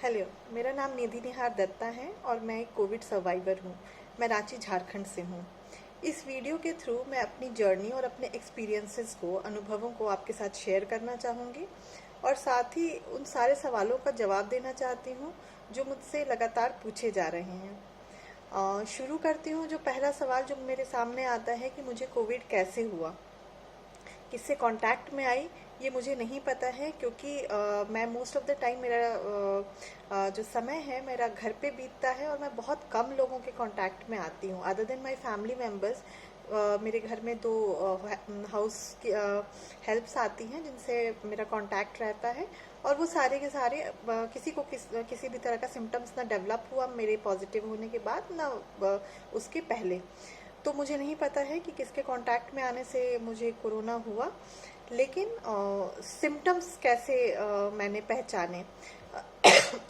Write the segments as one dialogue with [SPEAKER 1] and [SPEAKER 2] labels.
[SPEAKER 1] Hello, मेरा नाम निधि निहार दत्ता है और मैं एक कोविड सर्वाइवर हूँ। मैं रांची झारखंड से हूँ। इस वीडियो के थ्रू मैं अपनी जर्नी और अपने एक्सपीरियंसेस को, अनुभवों को आपके साथ शेयर करना चाहूँगी और साथ ही उन सारे सवालों का जवाब देना चाहती हूँ जो मुझसे लगातार पूछे जा रहे हैं। शुरू करती हूँ। जो पहला सवाल जो मेरे सामने आता है कि मुझे कोविड कैसे हुआ, किससे कांटेक्ट में आई, ये मुझे नहीं पता है क्योंकि मैं मोस्ट ऑफ द टाइम मेरा जो समय है मेरा घर पे बीतता है और मैं बहुत कम लोगों के कांटेक्ट में आती हूँ other than my family members. मेरे घर में दो हाउस की हेल्प्स आती हैं जिनसे मेरा कांटेक्ट रहता है और वो सारे के सारे किसी भी तरह का सिम्टम्स ना डेवलप हुआ मेरे पॉजिटिव होने के बाद ना उसके पहले। तो मुझे नहीं पता है कि किसके कांटेक्ट में आने से मुझे कोरोना हुआ, लेकिन सिम्टम्स कैसे मैंने पहचाने।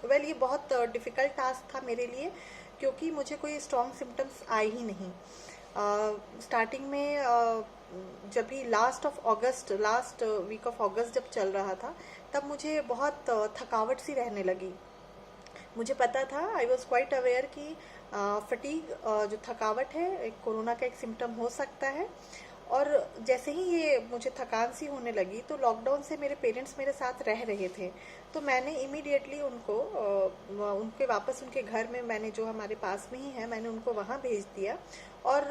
[SPEAKER 1] वेल ये बहुत डिफ़िकल्ट टास्क था मेरे लिए क्योंकि मुझे कोई स्ट्रॉन्ग सिम्टम्स आए ही नहीं। स्टार्टिंग में जब भी लास्ट वीक ऑफ अगस्त जब चल रहा था तब मुझे बहुत थकावट सी रहने लगी। मुझे पता था, आई वॉज क्वाइट अवेयर कि फटीग जो थकावट है एक कोरोना का एक सिम्टम हो सकता है। और जैसे ही ये मुझे थकान सी होने लगी तो लॉकडाउन से मेरे पेरेंट्स मेरे साथ रह रहे थे, तो मैंने इमीडिएटली उनको उनके वापस उनके घर में, मैंने जो हमारे पास में ही है, मैंने उनको वहाँ भेज दिया। और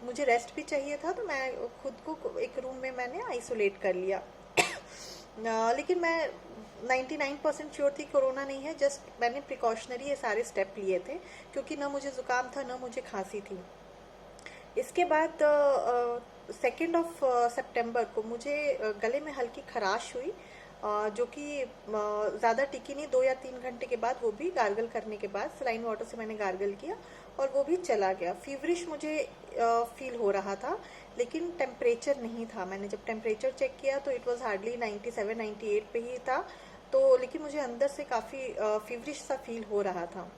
[SPEAKER 1] मुझे रेस्ट भी चाहिए था तो मैं खुद को एक रूम में मैंने आइसोलेट कर लिया। लेकिन मैं 99% श्योर थी कोरोना नहीं है, जस्ट मैंने प्रिकॉशनरी ये सारे स्टेप लिए थे क्योंकि ना मुझे ज़ुकाम था ना मुझे खांसी थी। इसके बाद 2 सितंबर को मुझे गले में हल्की खराश हुई, जो कि ज़्यादा टिकी नहीं। 2 या 3 घंटे के बाद, वो भी गार्गल करने के बाद, सलाइन वाटर से मैंने गार्गल किया और वो भी चला गया। फीवरिश मुझे फील हो रहा था लेकिन टेम्परेचर नहीं था। मैंने जब टेम्परेचर चेक किया तो इट वाज हार्डली 97-98 पे ही था। तो लेकिन मुझे अंदर से काफ़ी फीवरिश सा फील हो रहा था।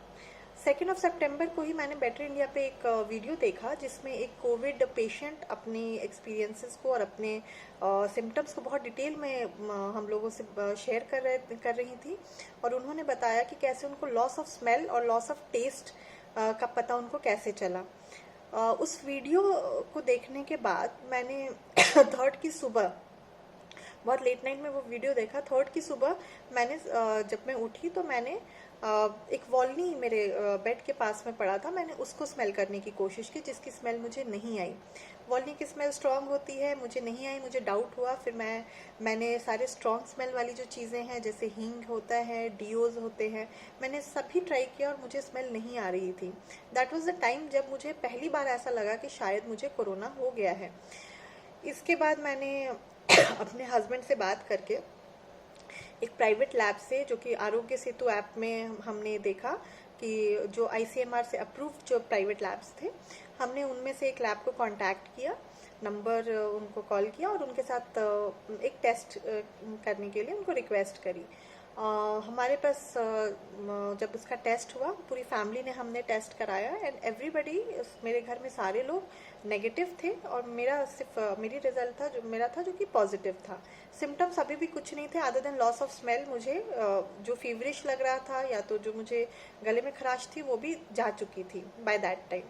[SPEAKER 1] 2 सितंबर को ही मैंने बेटर इंडिया पे एक वीडियो देखा जिसमें एक कोविड पेशेंट अपने एक्सपीरियंसेस को और अपने सिम्टम्स को बहुत डिटेल में हम लोगों से शेयर कर रही थी और उन्होंने बताया कि कैसे उनको लॉस ऑफ स्मेल और लॉस ऑफ टेस्ट का पता उनको कैसे चला। उस वीडियो को देखने के बाद मैंने थर्ड की सुबह, बहुत लेट नाइट में वो वीडियो देखा। थर्ड की सुबह मैंने जब मैं उठी तो मैंने एक वॉलनी मेरे बेड के पास में पड़ा था, मैंने उसको स्मेल करने की कोशिश की जिसकी स्मेल मुझे नहीं आई। वॉलनी की स्मेल स्ट्रांग होती है, मुझे नहीं आई, मुझे डाउट हुआ। फिर मैंने सारे स्ट्रांग स्मेल वाली जो चीज़ें हैं जैसे हींग होता है, डिओज होते हैं, मैंने सभी ट्राई किया और मुझे स्मेल नहीं आ रही थी। दैट वाज द टाइम जब मुझे पहली बार ऐसा लगा कि शायद मुझे कोरोना हो गया है। इसके बाद मैंने अपने हस्बैंड से बात करके एक प्राइवेट लैब से, जो कि आरोग्य सेतु ऐप में हमने देखा कि जो आईसीएमआर से अप्रूव्ड जो प्राइवेट लैब्स थे, हमने उनमें से एक लैब को कांटेक्ट किया, नंबर उनको कॉल किया और उनके साथ एक टेस्ट करने के लिए उनको रिक्वेस्ट करी। हमारे पास जब उसका टेस्ट हुआ, पूरी फैमिली ने हमने टेस्ट कराया एंड एवरीबडी, मेरे घर में सारे लोग नेगेटिव थे और मेरा सिर्फ मेरी रिजल्ट था जो मेरा था, जो कि पॉजिटिव था। सिम्टम्स अभी भी कुछ नहीं थे other than loss of smell. मुझे जो फीवरिश लग रहा था या तो जो मुझे गले में खराश थी वो भी जा चुकी थी बाय दैट टाइम।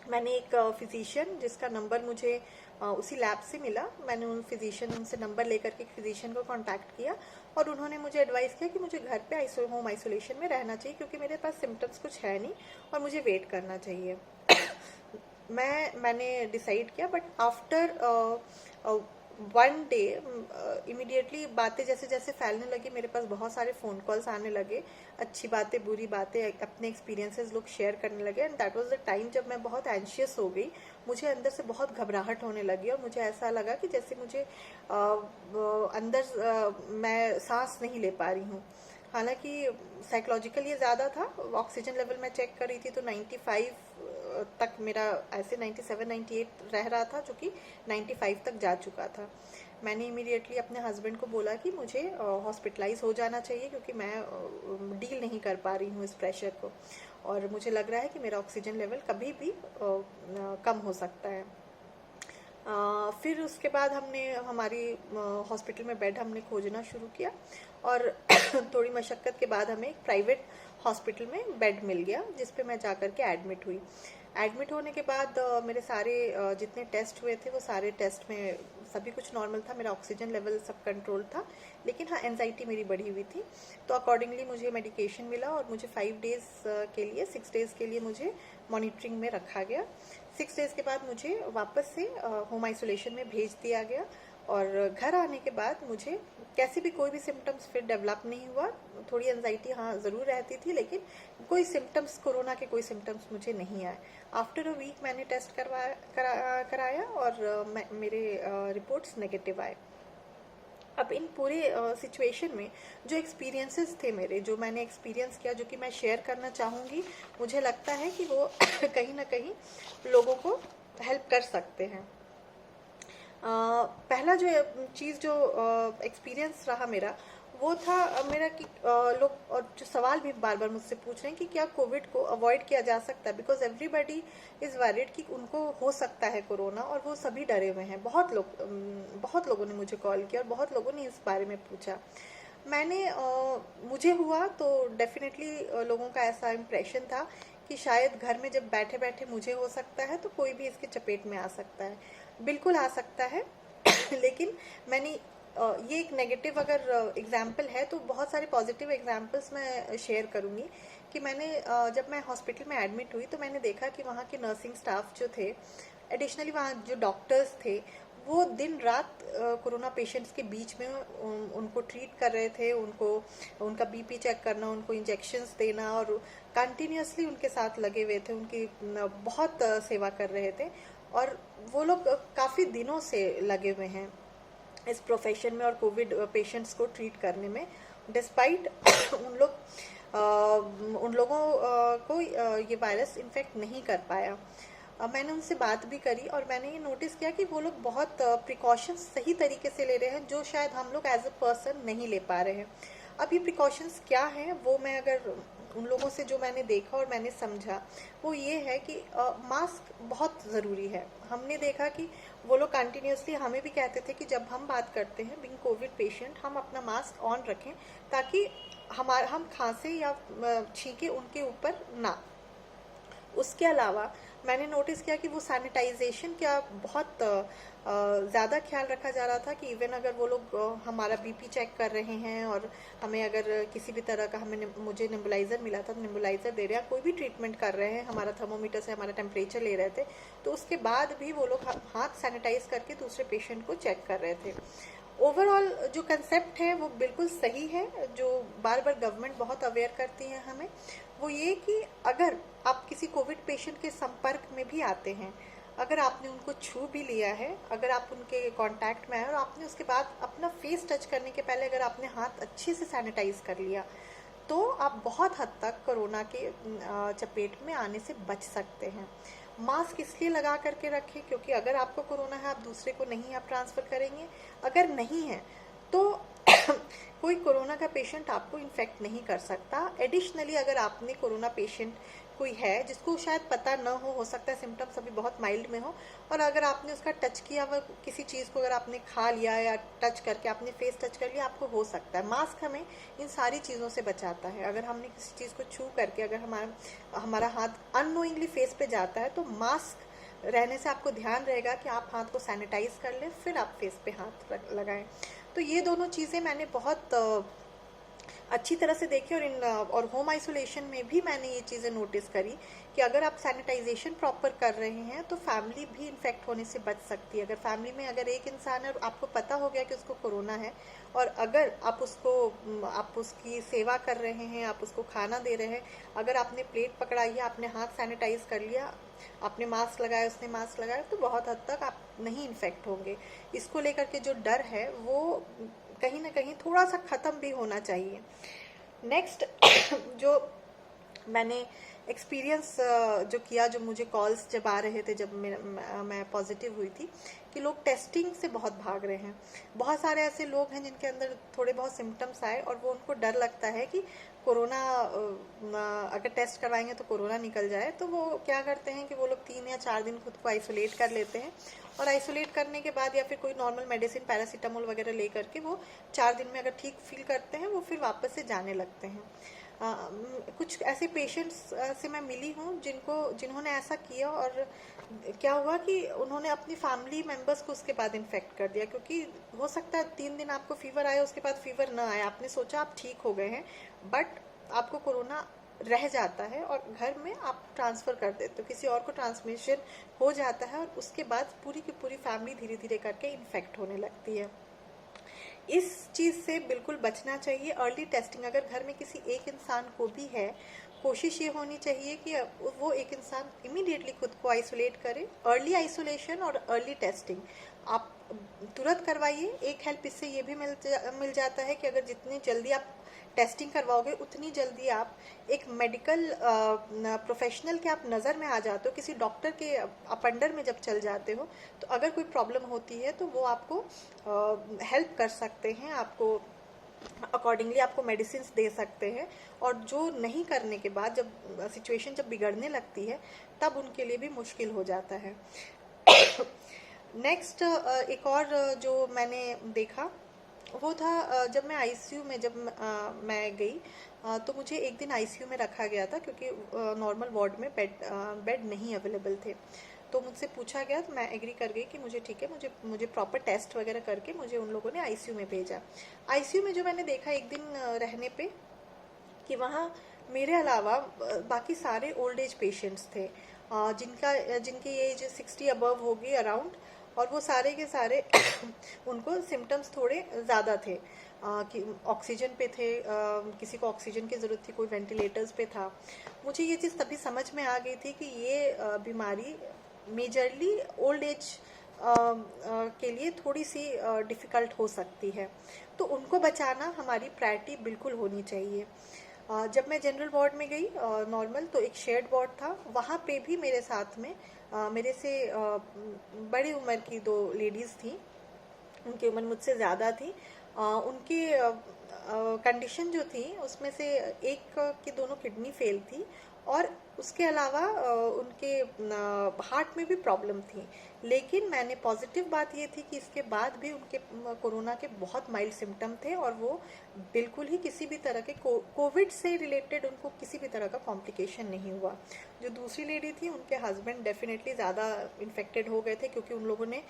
[SPEAKER 1] मैंने एक फिजिशियन जिसका नंबर मुझे उसी लैब से मिला, मैंने उनसे नंबर लेकर के एक फिजिशियन को कांटेक्ट किया और उन्होंने मुझे एडवाइस किया कि मुझे घर पे होम आइसोलेशन में रहना चाहिए क्योंकि मेरे पास सिम्टम्स कुछ है नहीं और मुझे वेट करना चाहिए। मैंने डिसाइड किया, बट आफ्टर 1 डे इमीडिएटली बातें जैसे जैसे फैलने लगी, मेरे पास बहुत सारे फ़ोन कॉल्स आने लगे, अच्छी बातें बुरी बातें अपने एक्सपीरियंसेस लोग शेयर करने लगे and that was the time जब मैं बहुत एंशियस हो गई। मुझे अंदर से बहुत घबराहट होने लगी और मुझे ऐसा लगा कि जैसे मुझे मैं सांस नहीं ले पा रही हूँ। हालांकि साइकोलॉजिकल ये ज़्यादा था। ऑक्सीजन लेवल मैं चेक कर रही थी तो 95 तक मेरा, ऐसे 97-98 रह रहा था, जो कि 95 तक जा चुका था। मैंने इमीडिएटली अपने हस्बैंड को बोला कि मुझे हॉस्पिटलाइज हो जाना चाहिए क्योंकि मैं डील नहीं कर पा रही हूँ इस प्रेशर को और मुझे लग रहा है कि मेरा ऑक्सीजन लेवल कभी भी कम हो सकता है। फिर उसके बाद हमने हमारी हॉस्पिटल में बेड हमने खोजना शुरू किया और थोड़ी मशक्क़त के बाद हमें एक प्राइवेट हॉस्पिटल में बेड मिल गया, जिस पे मैं जा कर के एडमिट हुई। एडमिट होने के बाद मेरे सारे जितने टेस्ट हुए थे वो सारे टेस्ट में सभी कुछ नॉर्मल था, मेरा ऑक्सीजन लेवल सब कंट्रोल था, लेकिन हाँ एंजाइटी मेरी बढ़ी हुई थी। तो अकॉर्डिंगली मुझे मेडिकेशन मिला और मुझे 5 डेज़ के लिए 6 डेज़ के लिए मुझे मॉनिटरिंग में रखा गया। 6 डेज़ के बाद मुझे वापस से होम आइसोलेशन में भेज दिया गया और घर आने के बाद मुझे कैसे भी कोई भी सिम्टम्स फिर डेवलप नहीं हुआ। थोड़ी एंजाइटी हाँ ज़रूर रहती थी, लेकिन कोई सिम्टम्स, कोरोना के कोई सिम्टम्स मुझे नहीं आए। आफ्टर अ वीक मैंने टेस्ट कराया और मेरे रिपोर्ट्स नेगेटिव आए। अब इन पूरे सिचुएशन में जो एक्सपीरियंसेस थे मेरे, जो मैंने एक्सपीरियंस किया, जो कि मैं शेयर करना चाहूँगी, मुझे लगता है कि वो कहीं ना कहीं लोगों को हेल्प कर सकते हैं। पहला जो चीज़ जो एक्सपीरियंस रहा मेरा, वो था मेरा कि लोग और जो सवाल भी बार बार मुझसे पूछ रहे हैं कि क्या कोविड को अवॉइड किया जा सकता है, बिकॉज एवरीबडी इज़ वरीड कि उनको हो सकता है कोरोना, और वो सभी डरे हुए हैं। बहुत लोगों ने मुझे कॉल किया और बहुत लोगों ने इस बारे में पूछा। मैंने मुझे हुआ तो डेफिनेटली लोगों का ऐसा इम्प्रेशन था कि शायद घर में जब बैठे बैठे मुझे हो सकता है तो कोई भी इसके चपेट में आ सकता है। बिल्कुल आ सकता है लेकिन मैंने ये एक नेगेटिव अगर एग्जाम्पल है, तो बहुत सारे पॉजिटिव एग्जाम्पल्स मैं शेयर करूँगी कि मैंने जब मैं हॉस्पिटल में एडमिट हुई तो मैंने देखा कि वहाँ के नर्सिंग स्टाफ जो थे, एडिशनली वहाँ जो डॉक्टर्स थे, वो दिन रात कोरोना पेशेंट्स के बीच में उनको ट्रीट कर रहे थे, उनका बीपी चेक करना, उनको इंजेक्शंस देना, और कंटिन्यूसली उनके साथ लगे हुए थे, उनकी बहुत सेवा कर रहे थे। और वो लोग काफ़ी दिनों से लगे हुए हैं इस प्रोफेशन में और कोविड पेशेंट्स को ट्रीट करने में, डिस्पाइट उन लोगों को ये वायरस इन्फेक्ट नहीं कर पाया। मैंने उनसे बात भी करी और मैंने ये नोटिस किया कि वो लोग बहुत प्रिकॉशंस सही तरीके से ले रहे हैं, जो शायद हम लोग एज अ पर्सन नहीं ले पा रहे हैं। अब ये प्रिकॉशंस क्या हैं, वो मैं अगर उन लोगों से जो मैंने देखा और मैंने समझा, वो ये है कि मास्क बहुत ज़रूरी है। हमने देखा कि वो लोग कंटिन्यूसली हमें भी कहते थे कि जब हम बात करते हैं बिंग कोविड पेशेंट, हम अपना मास्क ऑन रखें ताकि हम खांसे या छींके उनके ऊपर ना। उसके अलावा मैंने नोटिस किया कि वो सैनिटाइजेशन का बहुत ज़्यादा ख्याल रखा जा रहा था कि इवन अगर वो लोग हमारा बीपी चेक कर रहे हैं और हमें अगर किसी भी तरह का मुझे नेबुलाइज़र मिला था, नेबुलाइज़र दे रहे हैं, कोई भी ट्रीटमेंट कर रहे हैं, हमारा थर्मोमीटर से हमारा टेम्परेचर ले रहे थे, तो उसके बाद भी वो लोग हाथ सैनिटाइज करके दूसरे पेशेंट को चेक कर रहे थे। ओवरऑल जो कंसेप्ट है वो बिल्कुल सही है, जो बार बार गवर्नमेंट बहुत अवेयर करती है हमें, वो ये कि अगर आप किसी कोविड पेशेंट के संपर्क में भी आते हैं, अगर आपने उनको छू भी लिया है, अगर आप उनके कांटेक्ट में आए और आपने उसके बाद अपना फेस टच करने के पहले अगर आपने हाथ अच्छे से सैनिटाइज कर लिया, तो आप बहुत हद तक कोरोना के चपेट में आने से बच सकते हैं। मास्क इसलिए लगा करके रखें क्योंकि अगर आपको कोरोना है, आप दूसरे को नहीं आप ट्रांसफ़र करेंगे। अगर नहीं है तो कोई कोरोना का पेशेंट आपको इन्फेक्ट नहीं कर सकता। एडिशनली अगर आपने कोरोना पेशेंट कोई है जिसको शायद पता न हो सकता है सिम्टम्स अभी बहुत माइल्ड में हो, और अगर आपने उसका टच किया हुआ किसी चीज़ को अगर आपने खा लिया या टच करके आपने फेस टच कर लिया, आपको हो सकता है। मास्क हमें इन सारी चीज़ों से बचाता है। अगर हमने किसी चीज़ को छू करके अगर हमारा हाथ अननोइंगली फेस पे जाता है, तो मास्क रहने से आपको ध्यान रहेगा कि आप हाथ को सैनिटाइज कर लें, फिर आप फेस पे हाथ लगाएं। तो ये दोनों चीज़ें मैंने बहुत अच्छी तरह से देखी, और होम आइसोलेशन में भी मैंने ये चीज़ें नोटिस करी कि अगर आप सैनिटाइजेशन प्रॉपर कर रहे हैं तो फैमिली भी इन्फेक्ट होने से बच सकती है। अगर फैमिली में अगर एक इंसान है और आपको पता हो गया कि उसको कोरोना है, और अगर आप उसकी सेवा कर रहे हैं, आप उसको खाना दे रहे हैं, अगर आपने प्लेट पकड़ाई है, आपने हाथ सैनिटाइज कर लिया, आपने मास्क लगाया, उसने मास्क लगाया, तो बहुत हद तक आप नहीं इन्फेक्ट होंगे। इसको लेकर के जो डर है वो कहीं ना कहीं थोड़ा सा ख़त्म भी होना चाहिए। नेक्स्ट जो मैंने एक्सपीरियंस जो किया, जो मुझे कॉल्स जब आ रहे थे जब मैं पॉजिटिव हुई थी, कि लोग टेस्टिंग से बहुत भाग रहे हैं। बहुत सारे ऐसे लोग हैं जिनके अंदर थोड़े बहुत सिम्टम्स आए और वो उनको डर लगता है कि कोरोना, अगर टेस्ट करवाएंगे तो कोरोना निकल जाए, तो वो क्या करते हैं कि वो लोग 3 या 4 दिन खुद को आइसोलेट कर लेते हैं, और आइसोलेट करने के बाद या फिर कोई नॉर्मल मेडिसिन पैरासीटामोल वगैरह ले करके वो 4 दिन में अगर ठीक फील करते हैं वो फिर वापस से जाने लगते हैं। कुछ ऐसे पेशेंट्स से मैं मिली हूँ जिन्होंने ऐसा किया, और क्या हुआ कि उन्होंने अपनी फैमिली मेंबर्स को उसके बाद इन्फेक्ट कर दिया, क्योंकि हो सकता है 3 दिन आपको फीवर आया, उसके बाद फीवर ना आया, आपने सोचा आप ठीक हो गए हैं, बट आपको कोरोना रह जाता है और घर में आप ट्रांसफर कर देते हो, किसी और को ट्रांसमिशन हो जाता है, और उसके बाद पूरी की पूरी फैमिली धीरे धीरे करके इन्फेक्ट होने लगती है। इस चीज़ से बिल्कुल बचना चाहिए। अर्ली टेस्टिंग अगर घर में किसी एक इंसान को भी है, कोशिश ये होनी चाहिए कि वो एक इंसान इमीडिएटली खुद को आइसोलेट करे। अर्ली आइसोलेशन और अर्ली टेस्टिंग आप तुरंत करवाइए। एक हेल्प इससे ये भी मिल जाता है कि अगर जितनी जल्दी आप टेस्टिंग करवाओगे उतनी जल्दी आप एक मेडिकल प्रोफेशनल के आप नज़र में आ जाते हो, किसी डॉक्टर के आप अंडर में जब चल जाते हो, तो अगर कोई प्रॉब्लम होती है तो वो आपको हेल्प कर सकते हैं, आपको अकॉर्डिंगली आपको मेडिसिन दे सकते हैं। और जो नहीं करने के बाद जब सिचुएशन जब बिगड़ने लगती है तब उनके लिए भी मुश्किल हो जाता है। नेक्स्ट एक और जो मैंने देखा वो था जब मैं आईसीयू में जब मैं गई, तो मुझे एक दिन आईसीयू में रखा गया था, क्योंकि नॉर्मल वार्ड में बेड नहीं अवेलेबल थे। तो मुझसे पूछा गया तो मैं एग्री कर गई कि मुझे ठीक है, मुझे प्रॉपर टेस्ट वगैरह करके मुझे उन लोगों ने आईसीयू में भेजा। आईसीयू में जो मैंने देखा एक दिन रहने पे, कि वहाँ मेरे अलावा बाकी सारे ओल्ड एज पेशेंट्स थे, जिनकी एज 60 अबव होगी अराउंड, और वो सारे के सारे उनको सिम्टम्स थोड़े ज़्यादा थे, कि ऑक्सीजन पे थे, किसी को ऑक्सीजन की ज़रूरत थी, कोई वेंटिलेटर्स पे था। मुझे ये चीज़ तभी समझ में आ गई थी कि ये बीमारी मेजरली ओल्ड एज के लिए थोड़ी सी डिफ़िकल्ट हो सकती है, तो उनको बचाना हमारी प्रायोरिटी बिल्कुल होनी चाहिए। जब मैं जनरल वार्ड में गई नॉर्मल, तो एक शेयर्ड वार्ड था, वहाँ पे भी मेरे साथ में मेरे से बड़ी उम्र की 2 लेडीज़ थी, उनकी उम्र मुझसे ज़्यादा थी। उनकी कंडीशन जो थी उसमें से एक की दोनों किडनी फेल थी, और उसके अलावा उनके हार्ट में भी प्रॉब्लम थी। लेकिन मैंने पॉजिटिव बात ये थी कि इसके बाद भी उनके कोरोना के बहुत माइल्ड सिम्टम थे, और वो बिल्कुल ही किसी भी तरह के कोविड से रिलेटेड उनको किसी भी तरह का कॉम्प्लिकेशन नहीं हुआ। जो दूसरी लेडी थी उनके हस्बैंड डेफिनेटली ज़्यादा इन्फेक्टेड हो गए थे, क्योंकि उन लोगों ने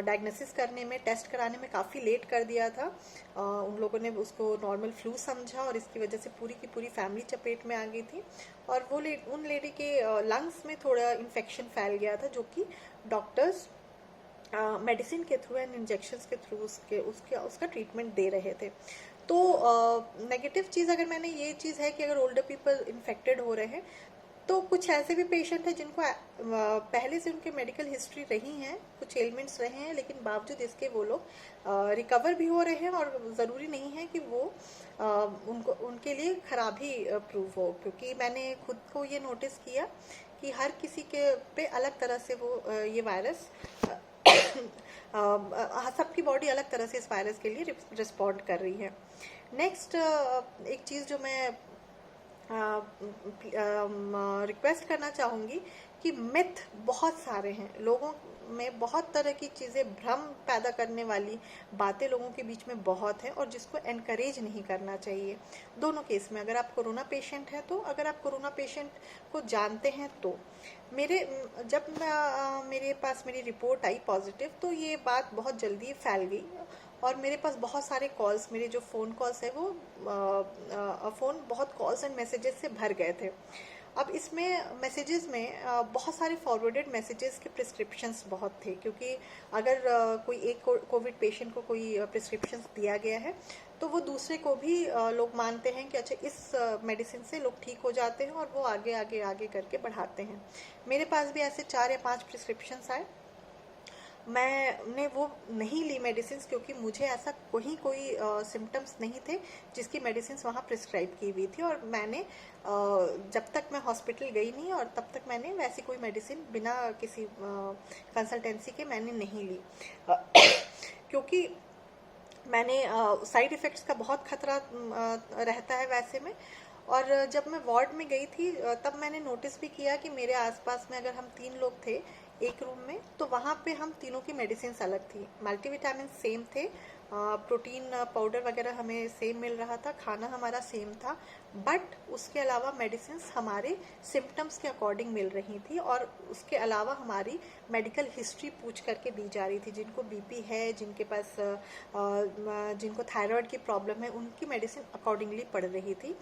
[SPEAKER 1] डायग्नोसिस करने में, टेस्ट कराने में काफ़ी लेट कर दिया था। उन लोगों ने उसको नॉर्मल फ्लू समझा, और इसकी वजह से पूरी की पूरी फैमिली चपेट में आ गई थी, और वो उन लेडी के लंग्स में थोड़ा इन्फेक्शन फैल गया था, जो कि डॉक्टर्स मेडिसिन के थ्रू एंड इंजेक्शंस के थ्रू उसका ट्रीटमेंट दे रहे थे। तो नेगेटिव चीज़ अगर मैंने ये चीज़ है कि अगर ओल्डर पीपल इन्फेक्टेड हो रहे हैं, तो कुछ ऐसे भी पेशेंट हैं जिनको पहले से उनके मेडिकल हिस्ट्री रही हैं, कुछ एलिमेंट्स रहे हैं, लेकिन बावजूद इसके वो लोग रिकवर भी हो रहे हैं, और ज़रूरी नहीं है कि वो उनके लिए खराब ही प्रूव हो, क्योंकि मैंने खुद को ये नोटिस किया कि हर किसी के पे अलग तरह से वो ये वायरस सबकी बॉडी अलग तरह से इस वायरस के लिए रिस्पॉन्ड कर रही है। नेक्स्ट एक चीज़ जो मैं रिक्वेस्ट करना चाहूँगी कि मिथ बहुत सारे हैं, लोगों में बहुत तरह की चीज़ें, भ्रम पैदा करने वाली बातें लोगों के बीच में बहुत हैं, और जिसको एनकरेज नहीं करना चाहिए। दोनों केस में, अगर आप कोरोना पेशेंट हैं तो, अगर आप कोरोना पेशेंट को जानते हैं तो, जब मेरे पास मेरी रिपोर्ट आई पॉजिटिव, तो ये बात बहुत जल्दी फैल गई, और मेरे पास बहुत सारे कॉल्स, मेरे जो फ़ोन कॉल्स है वो फ़ोन बहुत कॉल्स एंड मैसेजेस से भर गए थे। अब इसमें मैसेजेस में बहुत सारे फॉरवर्डेड मैसेजेस के प्रिस्क्रिप्शंस बहुत थे, क्योंकि अगर कोई एक कोविड पेशेंट को कोई प्रिस्क्रिप्शंस दिया गया है, तो वो दूसरे को भी लोग मानते हैं कि अच्छा इस मेडिसिन से लोग ठीक हो जाते हैं, और वो आगे आगे आगे करके बढ़ाते हैं। मेरे पास भी ऐसे 4 या 5 प्रिस्क्रिप्शंस आए। मैंने वो नहीं ली मेडिसिन, क्योंकि मुझे ऐसा कोई सिम्टम्स नहीं थे जिसकी मेडिसिन वहाँ प्रिस्क्राइब की हुई थी, और मैंने जब तक मैं हॉस्पिटल गई नहीं और तब तक मैंने वैसी कोई मेडिसिन बिना किसी कंसल्टेंसी के मैंने नहीं ली। क्योंकि मैंने साइड इफ़ेक्ट्स का बहुत खतरा रहता है वैसे में। और जब मैं वार्ड में गई थी तब मैंने नोटिस भी किया कि मेरे आसपास में अगर हम 3 लोग थे एक रूम में, तो वहाँ पे हम तीनों की मेडिसिन अलग थी। मल्टीविटामिन सेम थे, प्रोटीन पाउडर वगैरह हमें सेम मिल रहा था, खाना हमारा सेम था, बट उसके अलावा मेडिसिन हमारे सिम्टम्स के अकॉर्डिंग मिल रही थी, और उसके अलावा हमारी मेडिकल हिस्ट्री पूछ करके दी जा रही थी। जिनको बीपी है, जिनके पास जिनको थायराइड की प्रॉब्लम है, उनकी मेडिसिन अकॉर्डिंगली पड़ रही थी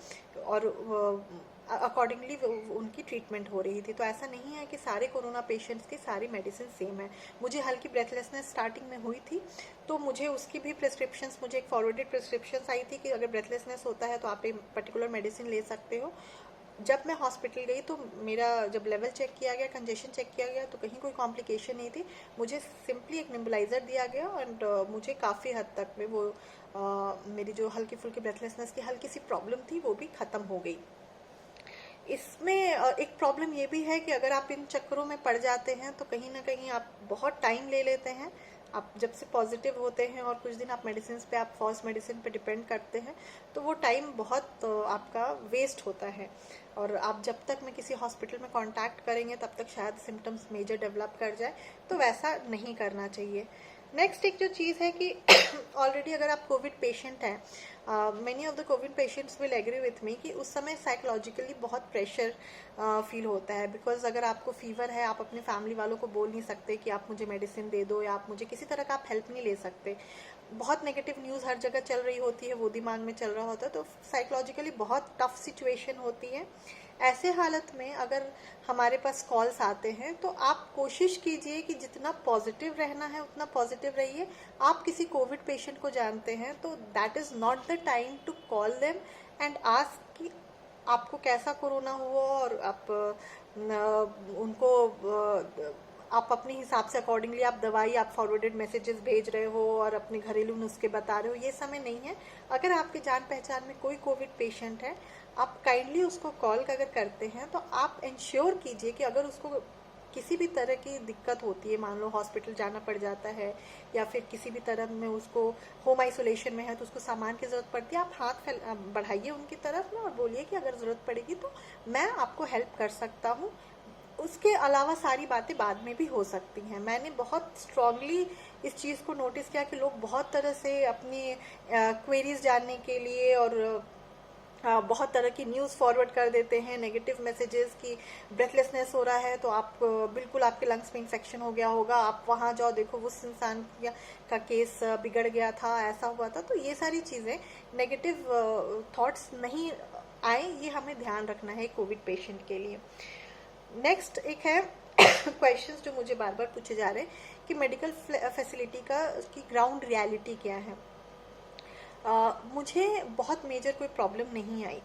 [SPEAKER 1] और अकॉर्डिंगली उनकी ट्रीटमेंट हो रही थी। तो ऐसा नहीं है कि सारे कोरोना पेशेंट्स की सारी मेडिसिन सेम है। मुझे हल्की ब्रेथलेसनेस स्टार्टिंग में हुई थी, तो मुझे उसकी भी प्रिस्क्रिप्शंस, मुझे एक फॉरवर्डेड प्रिस्क्रिप्शंस आई थी कि अगर ब्रेथलेसनेस होता है तो आप एक पर्टिकुलर मेडिसिन ले सकते हो। जब मैं हॉस्पिटल गई तो मेरा जब लेवल चेक किया गया, कंजेशन चेक किया गया, तो कहीं कोई कॉम्प्लिकेशन नहीं थी। मुझे सिंपली एक निम्बलाइजर दिया गया एंड मुझे काफ़ी हद तक में वो मेरी जो हल्की फुल्की ब्रेथलेसनेस की हल्की सी प्रॉब्लम थी वो भी ख़त्म हो गई। इसमें एक प्रॉब्लम ये भी है कि अगर आप इन चक्करों में पड़ जाते हैं तो कहीं ना कहीं आप बहुत टाइम ले लेते हैं। आप जब से पॉजिटिव होते हैं और कुछ दिन आप मेडिसिन पे, आप फॉल्स मेडिसिन पे डिपेंड करते हैं, तो वो टाइम बहुत आपका वेस्ट होता है। और आप जब तक में किसी हॉस्पिटल में कांटेक्ट करेंगे तब तक शायद सिम्टम्स मेजर डेवलप कर जाए, तो वैसा नहीं करना चाहिए। नेक्स्ट एक जो चीज़ है कि ऑलरेडी अगर आप कोविड पेशेंट हैं, many of the Covid patients will agree with me कि उस समय साइकोलॉजिकली बहुत प्रेशर फील होता है। बिकॉज अगर आपको फीवर है, आप अपने फैमिली वालों को बोल नहीं सकते कि आप मुझे मेडिसिन दे दो, या आप मुझे किसी तरह का आप हेल्प नहीं ले सकते। बहुत नेगेटिव न्यूज़ हर जगह चल रही होती है, वो दिमाग में चल रहा होता है, तो साइकोलॉजिकली बहुत टफ सिचुएशन होती है। ऐसे हालत में अगर हमारे पास कॉल्स आते हैं तो आप कोशिश कीजिए कि जितना पॉजिटिव रहना है उतना पॉजिटिव रहिए। आप किसी कोविड पेशेंट को जानते हैं तो that is not the time to call them and ask कि आपको कैसा कोरोना हुआ, और आप उनको आप अपने हिसाब से अकॉर्डिंगली आप दवाई, आप फॉरवर्डेड मैसेजेस भेज रहे हो और अपने घरेलू नुस्खे बता रहे हो, ये समय नहीं है। अगर आपके जान पहचान में कोई कोविड पेशेंट है, आप काइंडली उसको कॉल अगर करते हैं तो आप इंश्योर कीजिए कि अगर उसको किसी भी तरह की दिक्कत होती है, मान लो हॉस्पिटल जाना पड़ जाता है या फिर किसी भी तरह में उसको होम आइसोलेशन में है तो उसको सामान की ज़रूरत पड़ती है, आप हाथ बढ़ाइए उनकी तरफ में और बोलिए कि अगर ज़रूरत पड़ेगी तो मैं आपको हेल्प कर सकता हूँ। उसके अलावा सारी बातें बाद में भी हो सकती हैं। मैंने बहुत स्ट्रांगली इस चीज़ को नोटिस किया कि लोग बहुत तरह से अपनी क्वेरीज जानने के लिए और बहुत तरह की न्यूज़ फॉरवर्ड कर देते हैं, नेगेटिव मैसेजेस की ब्रेथलेसनेस हो रहा है तो आप बिल्कुल आपके लंग्स में इन्फेक्शन हो गया होगा, आप वहाँ जाओ, देखो उस इंसान का केस बिगड़ गया था, ऐसा हुआ था। तो ये सारी चीज़ें, नेगेटिव थॉट्स नहीं आए, ये हमें ध्यान रखना है कोविड पेशेंट के लिए। नेक्स्ट एक है क्वेश्चंस जो मुझे बार बार पूछे जा रहे हैं कि मेडिकल फैसिलिटी की ग्राउंड रियलिटी क्या है। मुझे बहुत मेजर कोई प्रॉब्लम नहीं आई।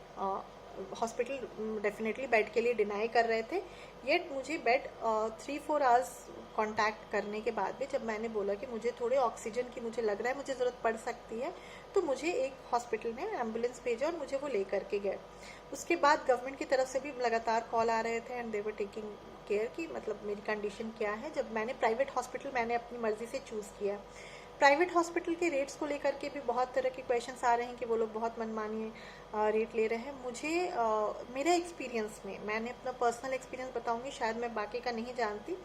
[SPEAKER 1] हॉस्पिटल डेफिनेटली बेड के लिए डिनाई कर रहे थे, येट मुझे बेड 3-4 आवर्स कांटेक्ट करने के बाद भी जब मैंने बोला कि मुझे थोड़े ऑक्सीजन की मुझे लग रहा है, मुझे ज़रूरत पड़ सकती है, तो मुझे एक हॉस्पिटल में एम्बुलेंस भेजा और मुझे वो ले करके गए। उसके बाद गवर्नमेंट की तरफ से भी लगातार कॉल आ रहे थे and they were taking care कि मतलब मेरी कंडीशन क्या है। जब मैंने प्राइवेट हॉस्पिटल मैंने अपनी मर्जी से चूज़ किया। प्राइवेट हॉस्पिटल के रेट्स को लेकर के भी बहुत तरह के क्वेश्चंस आ रहे हैं कि वो लोग बहुत मनमानी रेट ले रहे हैं। मुझे मेरे एक्सपीरियंस में, मैंने अपना पर्सनल एक्सपीरियंस बताऊंगी, शायद मैं बाकी का नहीं जानती,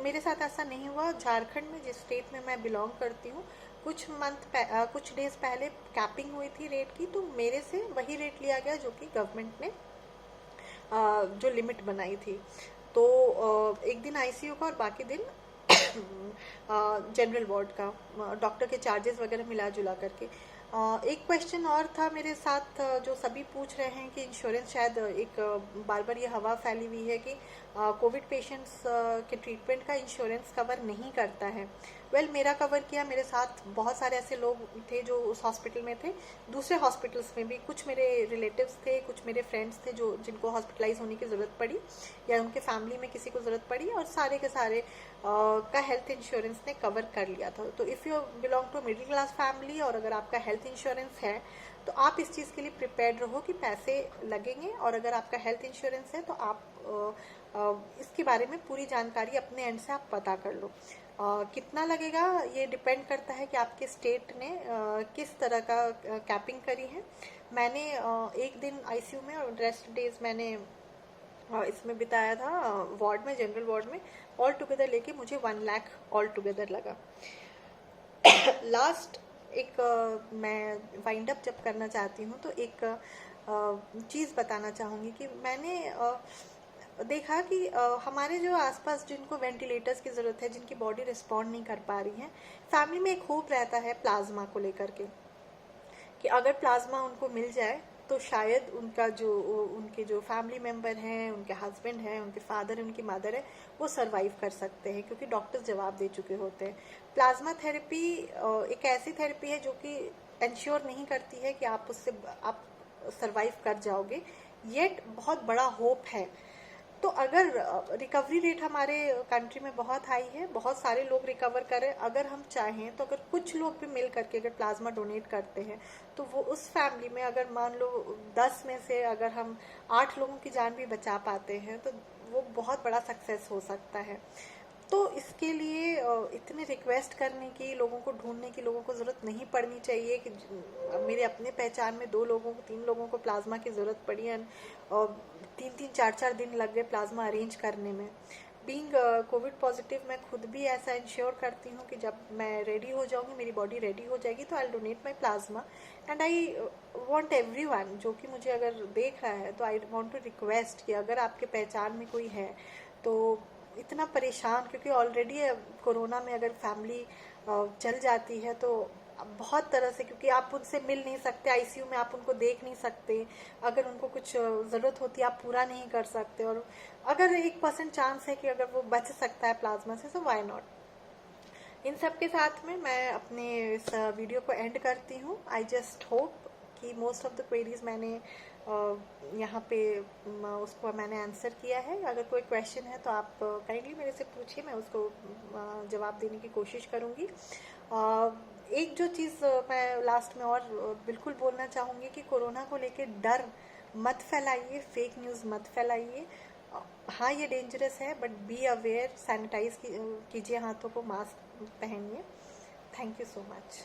[SPEAKER 1] मेरे साथ ऐसा नहीं हुआ। झारखंड में, जिस स्टेट में मैं बिलोंग करती हूँ, कुछ डेज पहले कैपिंग हुई थी रेट की, तो मेरे से वही रेट लिया गया जो कि गवर्नमेंट ने जो लिमिट बनाई थी। तो एक दिन आईसीयू का और बाकी दिन जनरल वार्ड का, डॉक्टर के चार्जेस वगैरह मिला जुला करके। एक क्वेश्चन और था मेरे साथ जो सभी पूछ रहे हैं कि इंश्योरेंस, शायद एक बार बार ये हवा फैली हुई है कि कोविड पेशेंट्स के ट्रीटमेंट का इंश्योरेंस कवर नहीं करता है। वेल मेरा कवर किया, मेरे साथ बहुत सारे ऐसे लोग थे जो उस हॉस्पिटल में थे, दूसरे हॉस्पिटल्स में भी कुछ मेरे रिलेटिव्स थे, कुछ मेरे फ्रेंड्स थे जो जिनको हॉस्पिटलाइज होने की ज़रूरत पड़ी या उनके फैमिली में किसी को ज़रूरत पड़ी, और सारे के सारे का हेल्थ इंश्योरेंस ने कवर कर लिया था। तो if you belong to middle class family और अगर आपका हेल्थ इंश्योरेंस है तो आप इस चीज़ के लिए प्रिपेयर्ड रहो कि पैसे लगेंगे, और अगर आपका हेल्थ इंश्योरेंस है तो आप इसके बारे में पूरी जानकारी अपने एंड से आप पता कर लो। कितना लगेगा ये डिपेंड करता है कि आपके स्टेट ने किस तरह का कैपिंग करी है। मैंने एक दिन आईसीयू में और रेस्ट डेज मैंने इसमें बिताया था वार्ड में, जनरल वार्ड में। ऑल टुगेदर लेके मुझे 1 लाख ऑल टुगेदर लगा। लास्ट एक मैं वाइंड अप जब करना चाहती हूँ तो एक चीज़ बताना चाहूँगी कि मैंने देखा कि हमारे जो आसपास जिनको वेंटिलेटर्स की ज़रूरत है, जिनकी बॉडी रिस्पॉन्ड नहीं कर पा रही है, फैमिली में एक होप रहता है प्लाज्मा को लेकर के कि अगर प्लाज्मा उनको मिल जाए तो शायद उनके जो फैमिली मेंबर हैं, उनके हस्बैंड हैं, उनके फादर, उनकी मदर है, वो सरवाइव कर सकते हैं, क्योंकि डॉक्टर्स जवाब दे चुके होते हैं। प्लाज्मा थेरेपी एक ऐसी थेरेपी है जो कि इंश्योर नहीं करती है कि आप सरवाइव कर जाओगे, येट बहुत बड़ा होप है। तो अगर रिकवरी रेट हमारे कंट्री में बहुत हाई है, बहुत सारे लोग रिकवर करें, अगर हम चाहें तो अगर कुछ लोग भी मिल करके अगर प्लाज्मा डोनेट करते हैं तो वो उस फैमिली में अगर मान लो 10 में से अगर हम 8 लोगों की जान भी बचा पाते हैं तो वो बहुत बड़ा सक्सेस हो सकता है। तो इसके लिए इतने रिक्वेस्ट करने की, लोगों को ढूंढने की लोगों को ज़रूरत नहीं पड़नी चाहिए कि मेरे अपने पहचान में 2 लोगों को, 3 लोगों को प्लाज्मा की ज़रूरत पड़ी है और 3-3 4-4 दिन लग गए प्लाज्मा अरेंज करने में। बीइंग कोविड पॉजिटिव मैं खुद भी ऐसा इंश्योर करती हूँ कि जब मैं रेडी हो जाऊँगी, मेरी बॉडी रेडी हो जाएगी तो I donate my plasma. And I want everyone जो कि मुझे अगर देख रहा है तो आई वॉन्ट टू रिक्वेस्ट कि अगर आपके पहचान में कोई है तो इतना परेशान, क्योंकि ऑलरेडी कोरोना में अगर फैमिली चल जाती है तो बहुत तरह से, क्योंकि आप उनसे मिल नहीं सकते, आईसीयू में आप उनको देख नहीं सकते, अगर उनको कुछ ज़रूरत होती है आप पूरा नहीं कर सकते, और अगर 1% चांस है कि अगर वो बच सकता है प्लाज्मा से, तो वाई नॉट। इन सब के साथ में मैं अपने इस वीडियो को एंड करती हूँ। आई जस्ट होप कि मोस्ट ऑफ द क्वेरीज मैंने यहाँ पे उसको मैंने आंसर किया है। अगर कोई क्वेश्चन है तो आप काइंडली मेरे से पूछिए, मैं उसको जवाब देने की कोशिश करूँगी। एक जो चीज़ मैं लास्ट में और बिल्कुल बोलना चाहूँगी कि कोरोना को लेके डर मत फैलाइए, फेक न्यूज़ मत फैलाइए। हाँ ये डेंजरस है, बट बी अवेयर, सैनिटाइज कीजिए हाथों को, मास्क पहनिए। Thank you so much.